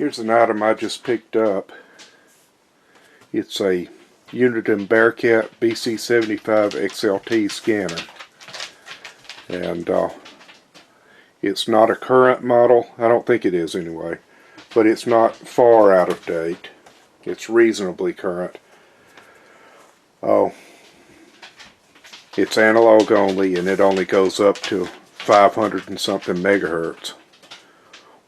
Here's an item I just picked up. It's a Uniden Bearcat BC75 XLT scanner. And it's not a current model. I don't think it is anyway. But it's not far out of date. It's reasonably current. Oh, it's analog only, and it only goes up to 500 and something megahertz,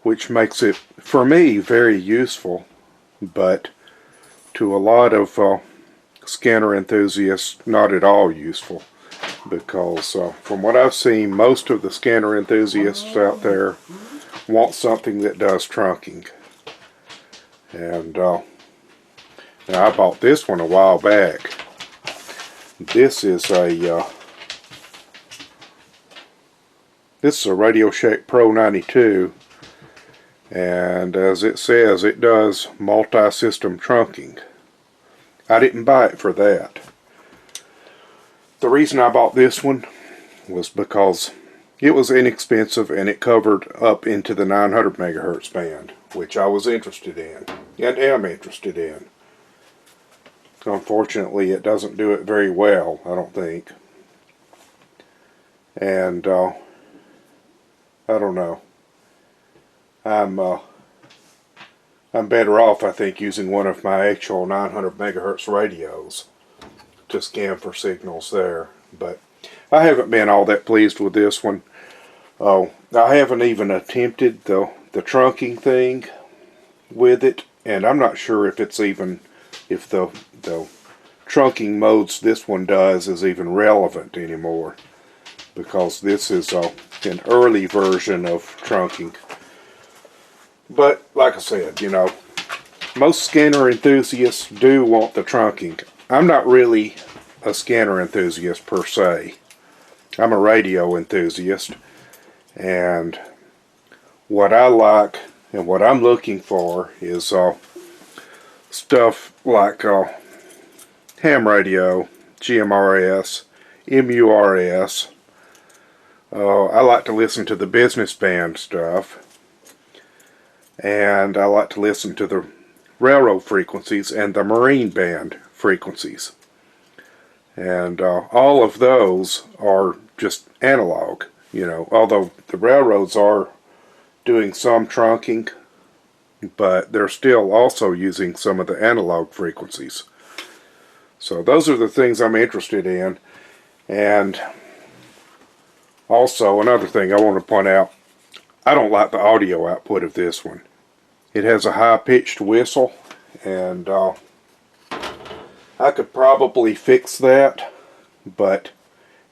which makes it, for me, very useful, but to a lot of scanner enthusiasts, not at all useful, because from what I've seen, most of the scanner enthusiasts out there want something that does trunking. And I bought this one a while back. This is a Radio Shack Pro 92, and as it says, it does multi-system trunking. I didn't buy it for that. The reason I bought this one was because it was inexpensive and it covered up into the 900 megahertz band, which I was interested in and am interested in. Unfortunately, it doesn't do it very well, I don't think. And I don't know. I'm better off, I think, using one of my actual 900 megahertz radios to scan for signals there. But I haven't been all that pleased with this one. Oh, I haven't even attempted the trunking thing with it, and I'm not sure if it's even, if the trunking modes this one does is even relevant anymore, because this is an early version of trunking. But like I said, you know, most scanner enthusiasts do want the trunking. I'm not really a scanner enthusiast per se. I'm a radio enthusiast, and what I like and what I'm looking for is stuff like ham radio, GMRS, MURS. I like to listen to the business band stuff, and I like to listen to the railroad frequencies and the marine band frequencies. And all of those are just analog, you know, although the railroads are doing some trunking, but they're still also using some of the analog frequencies. So those are the things I'm interested in. And also another thing I want to point out, I don't like the audio output of this one. It has a high-pitched whistle, and I could probably fix that, but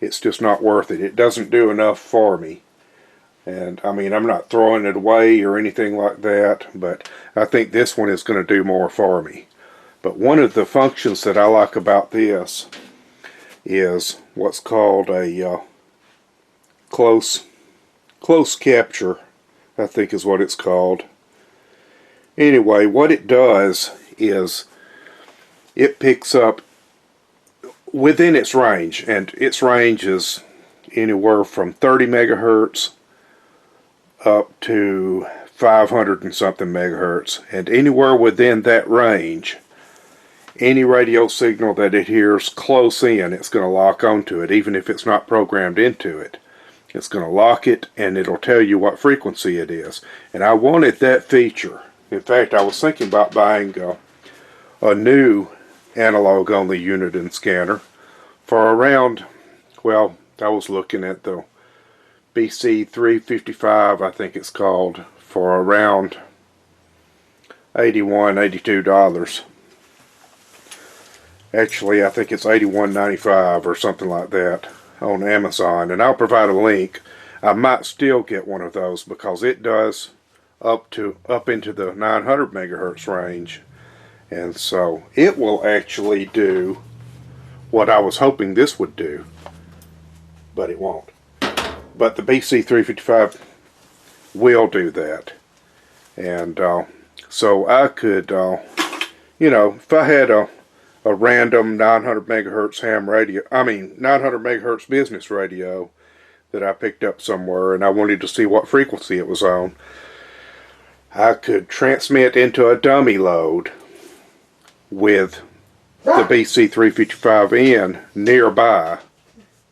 it's just not worth it. It doesn't do enough for me. And I mean, I'm not throwing it away or anything like that, but I think this one is going to do more for me. But one of the functions that I like about this is what's called a close capture, I think is what it's called. Anyway, what it does is it picks up within its range, and its range is anywhere from 30 megahertz up to 500 and something megahertz, and anywhere within that range, any radio signal that it hears close in, it's going to lock onto it, even if it's not programmed into it. It's going to lock it, and it'll tell you what frequency it is. And I wanted that feature. In fact, I was thinking about buying a new analog only Uniden scanner for around, well, I was looking at the BC355, I think it's called, for around $81, $82. Actually, I think it's $81.95 or something like that on Amazon, and I'll provide a link. I might still get one of those because it does up into the 900 megahertz range, and so it will actually do what I was hoping this would do, but it won't. But the BC355 will do that, and so I could, you know, if I had a random 900 megahertz ham radio, 900 megahertz business radio that I picked up somewhere, and I wanted to see what frequency it was on, I could transmit into a dummy load with the BC355N nearby,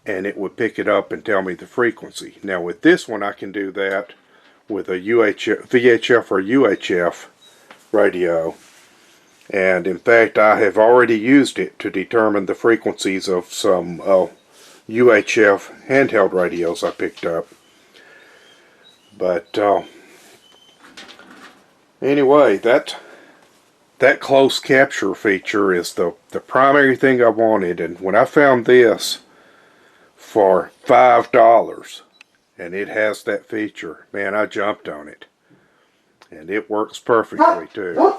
and it would pick it up and tell me the frequency. Now with this one I can do that with a VHF or UHF radio, and in fact I have already used it to determine the frequencies of some UHF handheld radios I picked up. But anyway, that close capture feature is the primary thing I wanted, and when I found this for $5 and it has that feature, man, I jumped on it. And it works perfectly too.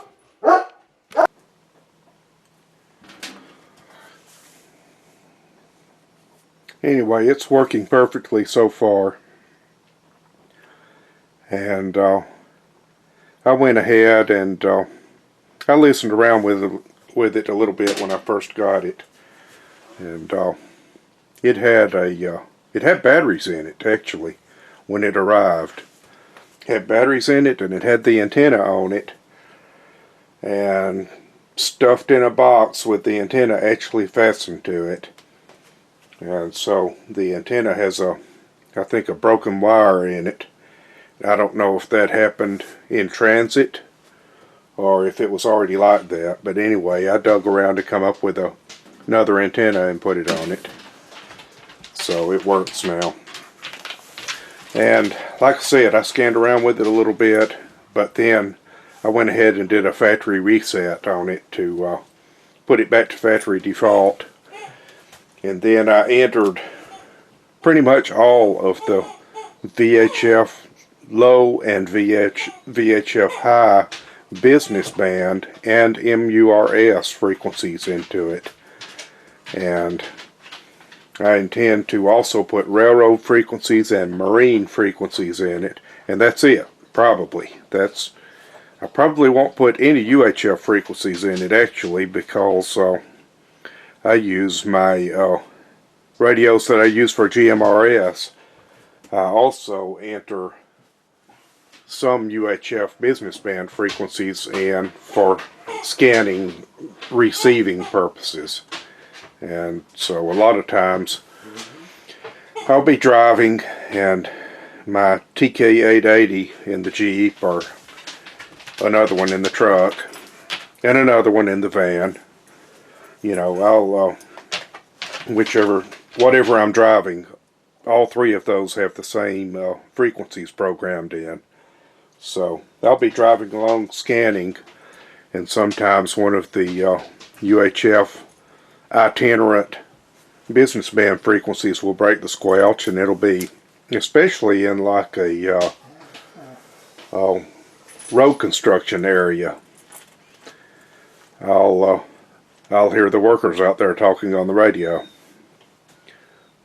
Anyway, it's working perfectly so far. And I went ahead and I listened around with it a little bit when I first got it. And it had batteries in it actually when it arrived. It had batteries in it, and it had the antenna on it, and stuffed in a box with the antenna actually fastened to it. And so the antenna has I think a broken wire in it. I don't know if that happened in transit or if it was already like that, but anyway, I dug around to come up with another antenna and put it on it. So it works now. And like I said, I scanned around with it a little bit, but then I went ahead and did a factory reset on it to put it back to factory default. And then I entered pretty much all of the VHF low and VHF high business band and MURS frequencies into it. And I intend to also put railroad frequencies and marine frequencies in it, and that's it, probably. I probably won't put any UHF frequencies in it actually, because I use my radios that I use for GMRS. I also enter some UHF business band frequencies in for scanning, receiving purposes. And so a lot of times I'll be driving and my TK880 in the Jeep, or another one in the truck, and another one in the van. You know, I'll whatever I'm driving, all three of those have the same frequencies programmed in. So I'll be driving along scanning, and sometimes one of the UHF itinerant business band frequencies will break the squelch, and it'll be, especially in like a road construction area, I'll hear the workers out there talking on the radio.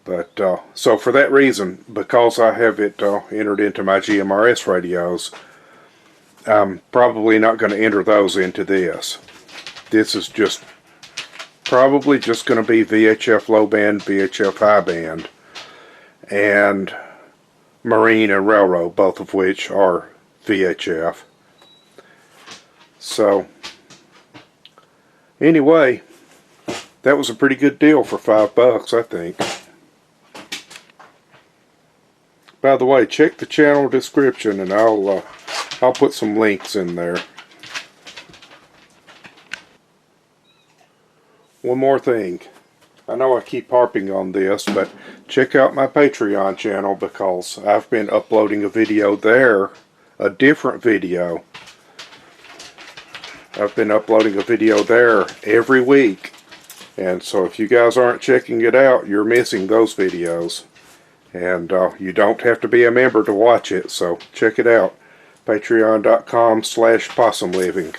But so for that reason, because I have it entered into my GMRS radios, I'm probably not going to enter those into this. This is probably just going to be VHF low band, VHF high band, and marine and railroad, both of which are VHF. So anyway, that was a pretty good deal for $5, I think. By the way, check the channel description, and I'll put some links in there. One more thing. I know I keep harping on this, but check out my Patreon channel, because I've been uploading a video there, a different video. I've been uploading a video there every week, and so if you guys aren't checking it out, you're missing those videos. And you don't have to be a member to watch it, so check it out. Patreon.com/possumliving.